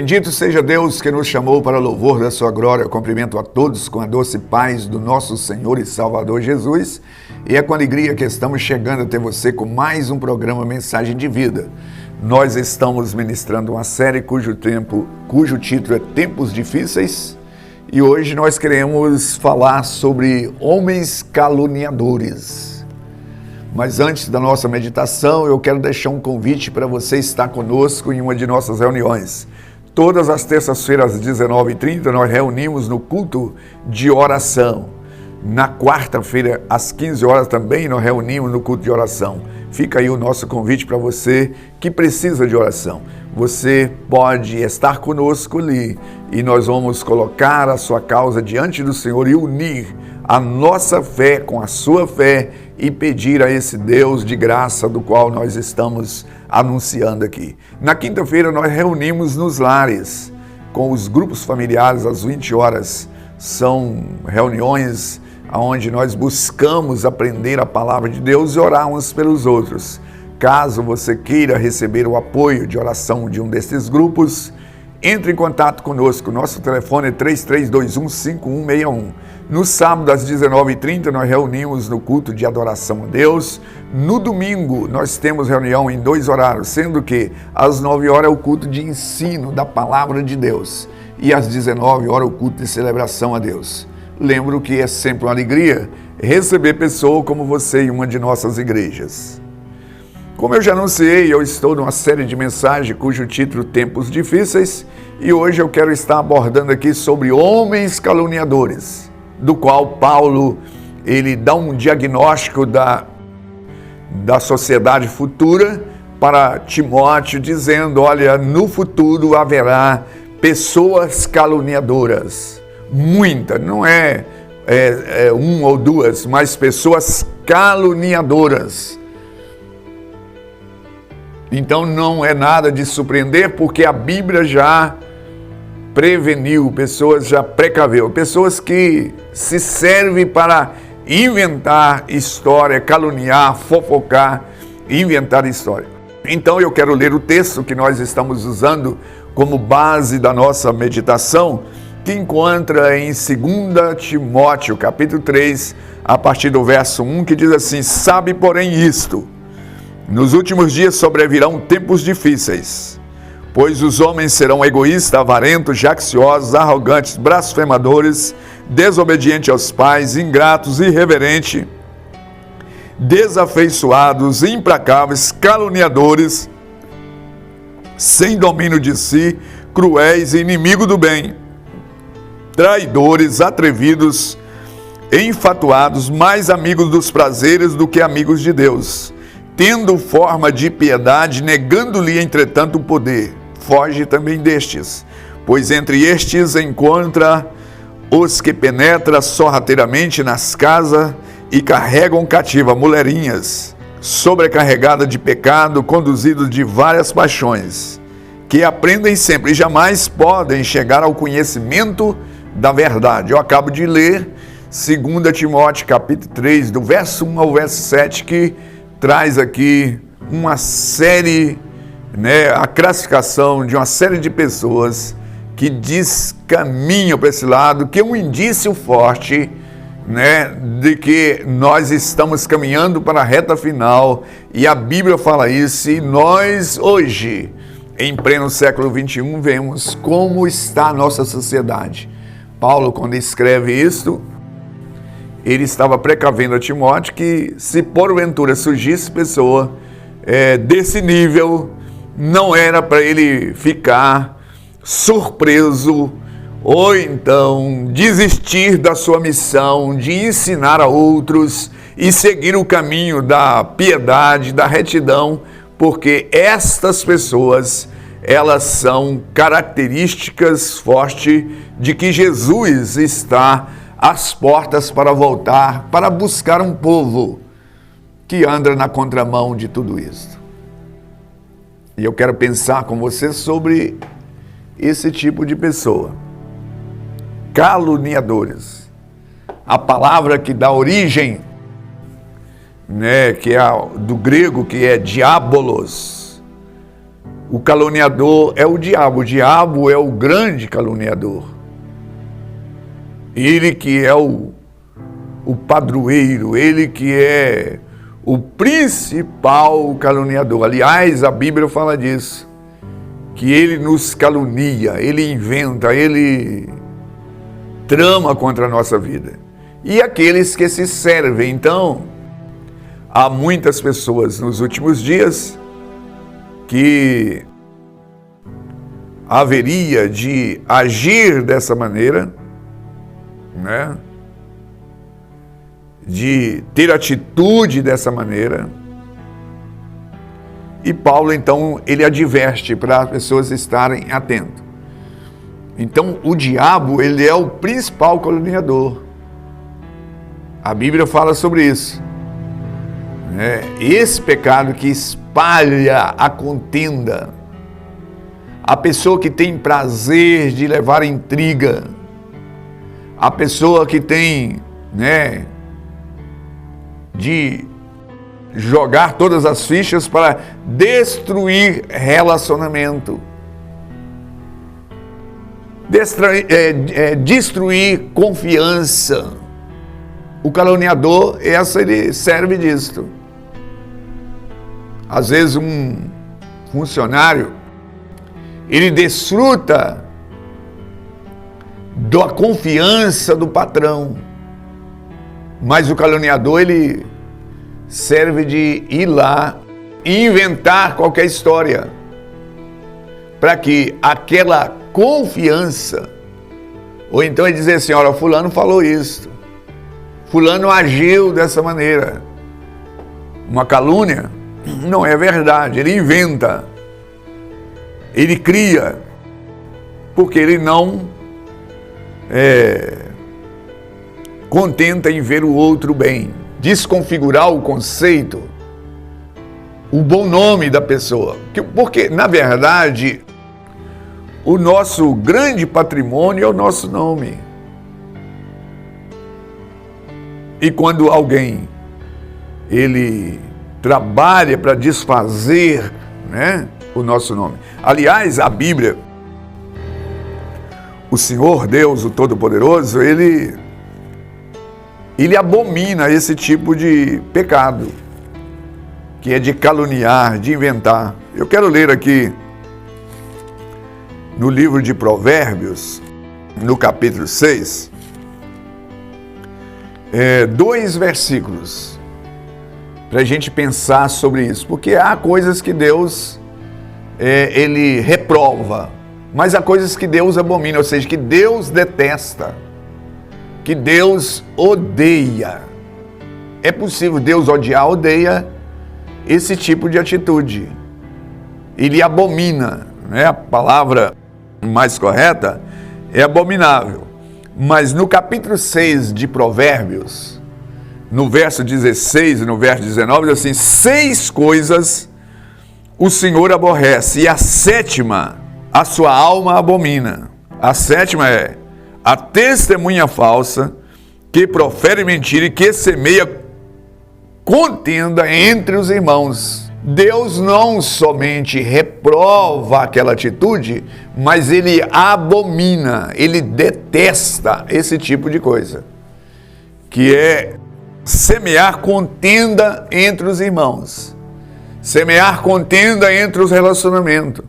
Bendito seja Deus que nos chamou para louvor da sua glória. Eu cumprimento a todos com a doce paz do nosso Senhor e Salvador Jesus. E é com alegria que estamos chegando até você com mais um programa Mensagem de Vida. Nós estamos ministrando uma série cujo título é Tempos Difíceis. E hoje nós queremos falar sobre homens caluniadores. Mas antes da nossa meditação, eu quero deixar um convite para você estar conosco em uma de nossas reuniões. Todas as terças-feiras, às 19h30, nós reunimos no culto de oração. Na quarta-feira, às 15 horas também, nós reunimos no culto de oração. Fica aí o nosso convite para você que precisa de oração. Você pode estar conosco ali e nós vamos colocar a sua causa diante do Senhor e unir a nossa fé com a sua fé e pedir a esse Deus de graça do qual nós estamos anunciando aqui. Na quinta-feira nós reunimos nos lares com os grupos familiares às 20 horas. São reuniões onde nós buscamos aprender a palavra de Deus e orar uns pelos outros. Caso você queira receber o apoio de oração de um desses grupos, entre em contato conosco. Nosso telefone é 3321-5161. No sábado, às 19h30, nós reunimos no culto de adoração a Deus. No domingo, nós temos reunião em 2 horários, sendo que às 9 horas é o culto de ensino da palavra de Deus e às 19 horas o culto de celebração a Deus. Lembro que é sempre uma alegria receber pessoa como você em uma de nossas igrejas. Como eu já anunciei, eu estou numa série de mensagens cujo título Tempos Difíceis, e hoje eu quero estar abordando aqui sobre homens caluniadores, do qual Paulo ele dá um diagnóstico da sociedade futura para Timóteo, dizendo, olha, no futuro haverá pessoas caluniadoras, muitas, não é uma ou duas, mas pessoas caluniadoras. Então não é nada de surpreender, porque a Bíblia já preveniu, pessoas já precaveu, pessoas que se servem para inventar história, caluniar, fofocar, inventar história. Então eu quero ler o texto que nós estamos usando como base da nossa meditação, que encontra em 2 Timóteo, capítulo 3, a partir do verso 1, que diz assim: sabe, porém, isto, nos últimos dias sobrevirão tempos difíceis, pois os homens serão egoístas, avarentos, jactiosos, arrogantes, blasfemadores, desobedientes aos pais, ingratos, irreverentes, desafeiçoados, implacáveis, caluniadores, sem domínio de si, cruéis, inimigos do bem, traidores, atrevidos, enfatuados, mais amigos dos prazeres do que amigos de Deus, tendo forma de piedade, negando-lhe, entretanto, o poder. Foge também destes, pois entre estes encontra os que penetram sorrateiramente nas casas e carregam cativa mulherinhas, sobrecarregadas de pecado, conduzidos de várias paixões, que aprendem sempre e jamais podem chegar ao conhecimento da verdade. Eu acabo de ler 2 Timóteo, capítulo 3, do verso 1 ao verso 7, que traz aqui uma série, a classificação de uma série de pessoas que descaminham para esse lado, que é um indício forte, de que nós estamos caminhando para a reta final, e a Bíblia fala isso, e nós hoje, em pleno século XXI, vemos como está a nossa sociedade. Paulo, quando escreve isso, ele estava precavendo a Timóteo que, se porventura surgisse pessoa desse nível, não era para ele ficar surpreso ou então desistir da sua missão de ensinar a outros e seguir o caminho da piedade, da retidão, porque estas pessoas, elas são características fortes de que Jesus está às portas para voltar, para buscar um povo que anda na contramão de tudo isso. E eu quero pensar com você sobre esse tipo de pessoa. Caluniadores. A palavra que dá origem, que é do grego, que é diabolos, O caluniador é o diabo é o grande caluniador. Ele que é o padroeiro, ele que é o principal caluniador. Aliás, a Bíblia fala disso, que ele nos calunia, ele inventa, ele trama contra a nossa vida. E aqueles que se servem. Então, há muitas pessoas nos últimos dias que haveria de agir dessa maneira, né? De ter atitude dessa maneira. E Paulo, então, ele adverte para as pessoas estarem atentas. Então, o diabo, ele é o principal caluniador. A Bíblia fala sobre isso. Esse pecado que espalha a contenda, a pessoa que tem prazer de levar intriga, a pessoa que tem, de jogar todas as fichas para destruir relacionamento, destruir confiança. O caluniador, ele serve disso. Às vezes um funcionário, ele desfruta da confiança do patrão, mas o caluniador, ele serve de ir lá e inventar qualquer história para que aquela confiança, ou então ele dizer assim, olha, fulano falou isso, fulano agiu dessa maneira. Uma calúnia não é verdade, ele inventa, ele cria, porque ele não contenta em ver o outro bem, desconfigurar o conceito, o bom nome da pessoa. Porque, na verdade, o nosso grande patrimônio é o nosso nome. E quando alguém, ele trabalha para desfazer, o nosso nome. Aliás, a Bíblia, o Senhor Deus, o Todo-Poderoso, ele abomina esse tipo de pecado, que é de caluniar, de inventar. Eu quero ler aqui no livro de Provérbios, no capítulo 6, 2 versículos, para a gente pensar sobre isso, porque há coisas que Deus, ele reprova, mas há coisas que Deus abomina, ou seja, que Deus detesta, que Deus odeia. É possível Deus odeia esse tipo de atitude. Ele abomina, a palavra mais correta é abominável. Mas no capítulo 6 de Provérbios, no verso 16 e no verso 19, diz assim, 6 coisas o Senhor aborrece, e a 7ª a sua alma abomina. A 7ª é a testemunha falsa, que profere mentira e que semeia contenda entre os irmãos. Deus não somente reprova aquela atitude, mas ele abomina, ele detesta esse tipo de coisa, que é semear contenda entre os irmãos, semear contenda entre os relacionamentos.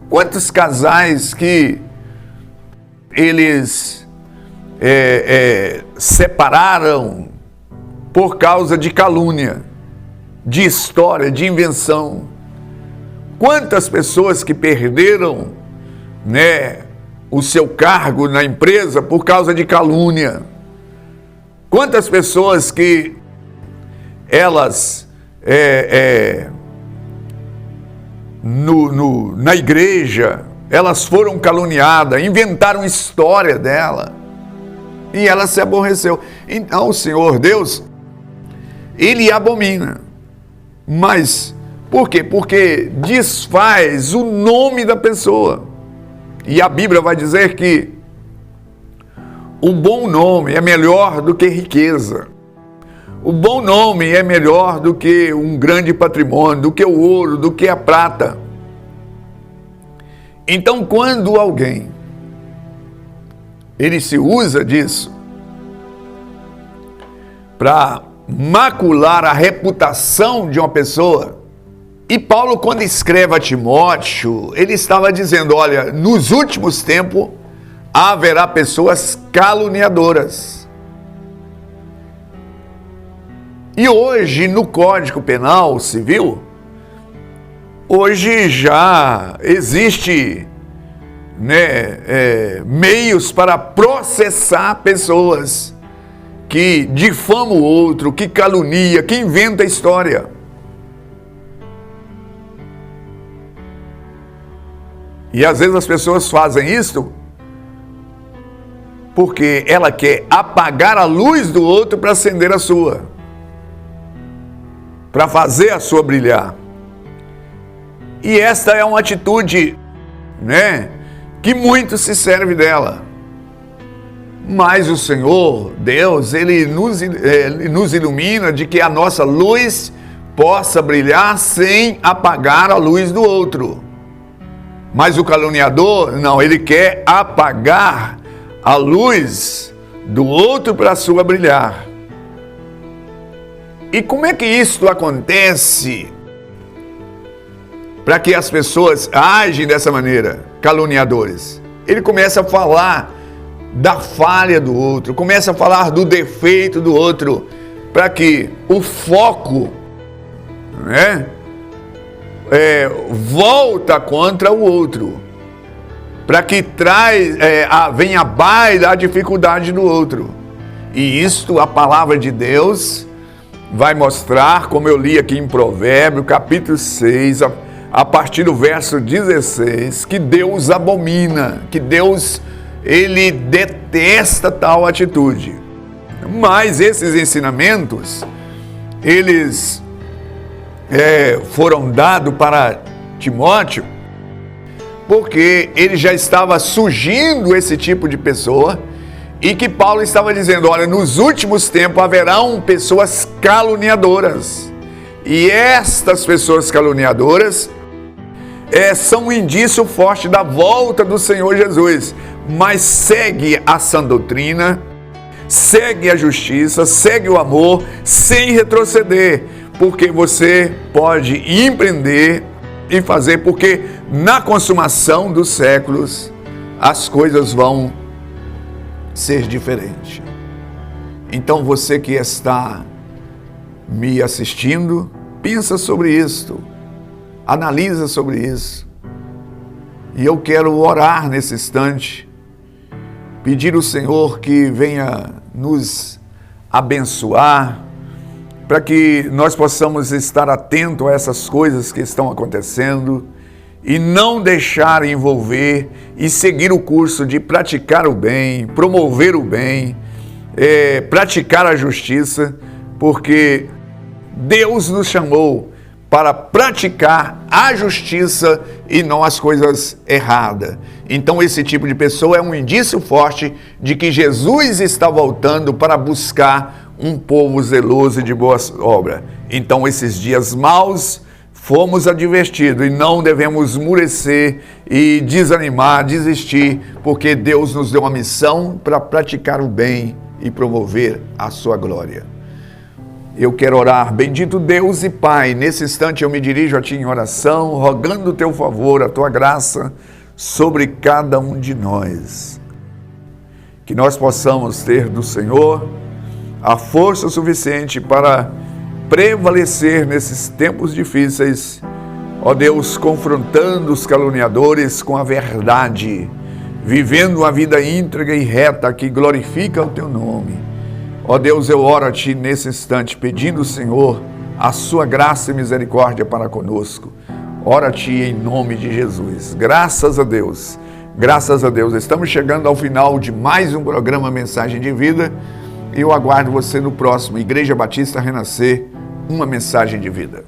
Quantos casais que eles separaram por causa de calúnia, de história, de invenção. Quantas pessoas que perderam, o seu cargo na empresa por causa de calúnia. Quantas pessoas que elas na igreja, elas foram caluniadas, inventaram história dela e ela se aborreceu. Então o Senhor Deus, ele abomina. Mas por quê? Porque desfaz o nome da pessoa. E a Bíblia vai dizer que o bom nome é melhor do que riqueza. O bom nome é melhor do que um grande patrimônio, do que o ouro, do que a prata. Então, quando alguém ele se usa disso para macular a reputação de uma pessoa, e Paulo, quando escreve a Timóteo, ele estava dizendo, olha, nos últimos tempos haverá pessoas caluniadoras. E hoje, no Código Penal Civil, hoje já existe meios para processar pessoas que difamam o outro, que calunia, que inventa história. E às vezes as pessoas fazem isso porque ela quer apagar a luz do outro para acender a sua, para fazer a sua brilhar. E esta é uma atitude, que muito se serve dela. Mas o Senhor, Deus, Ele nos ilumina de que a nossa luz possa brilhar sem apagar a luz do outro. Mas o caluniador, não, ele quer apagar a luz do outro para a sua brilhar. E como é que isso acontece? Para que as pessoas agem dessa maneira, caluniadores. Ele começa a falar da falha do outro, começa a falar do defeito do outro, para que o foco, volta contra o outro, para que venha à baila a dificuldade do outro. E isto a palavra de Deus vai mostrar, como eu li aqui em Provérbios, capítulo 6, a partir do verso 16, que Deus abomina, que Deus, Ele detesta tal atitude. Mas esses ensinamentos, eles foram dados para Timóteo, porque ele já estava surgindo esse tipo de pessoa, e que Paulo estava dizendo, olha, nos últimos tempos haverão pessoas caluniadoras, e estas pessoas caluniadoras são um indício forte da volta do Senhor Jesus, mas segue a sã doutrina, segue a justiça, segue o amor, sem retroceder, porque você pode empreender e fazer, porque na consumação dos séculos as coisas vão ser diferentes. Então você que está me assistindo, pensa sobre isto, analisa sobre isso. E eu quero orar nesse instante, pedir ao Senhor que venha nos abençoar, para que nós possamos estar atentos a essas coisas que estão acontecendo e não deixar envolver e seguir o curso de praticar o bem, promover o bem, praticar a justiça, porque Deus nos chamou para praticar a justiça e não as coisas erradas. Então esse tipo de pessoa é um indício forte de que Jesus está voltando para buscar um povo zeloso e de boas obras. Então esses dias maus fomos advertidos e não devemos esmurecer e desanimar, desistir, porque Deus nos deu uma missão para praticar o bem e promover a sua glória. Eu quero orar. Bendito Deus e Pai, nesse instante eu me dirijo a Ti em oração, rogando o Teu favor, a Tua graça sobre cada um de nós. Que nós possamos ter do Senhor a força suficiente para prevalecer nesses tempos difíceis, ó Deus, confrontando os caluniadores com a verdade, vivendo uma vida íntegra e reta que glorifica o Teu nome. Ó Deus, eu oro a Ti nesse instante, pedindo, Senhor, a Sua graça e misericórdia para conosco. Oro a Ti em nome de Jesus. Graças a Deus, estamos chegando ao final de mais um programa Mensagem de Vida, e eu aguardo você no próximo Igreja Batista Renascer, uma mensagem de vida.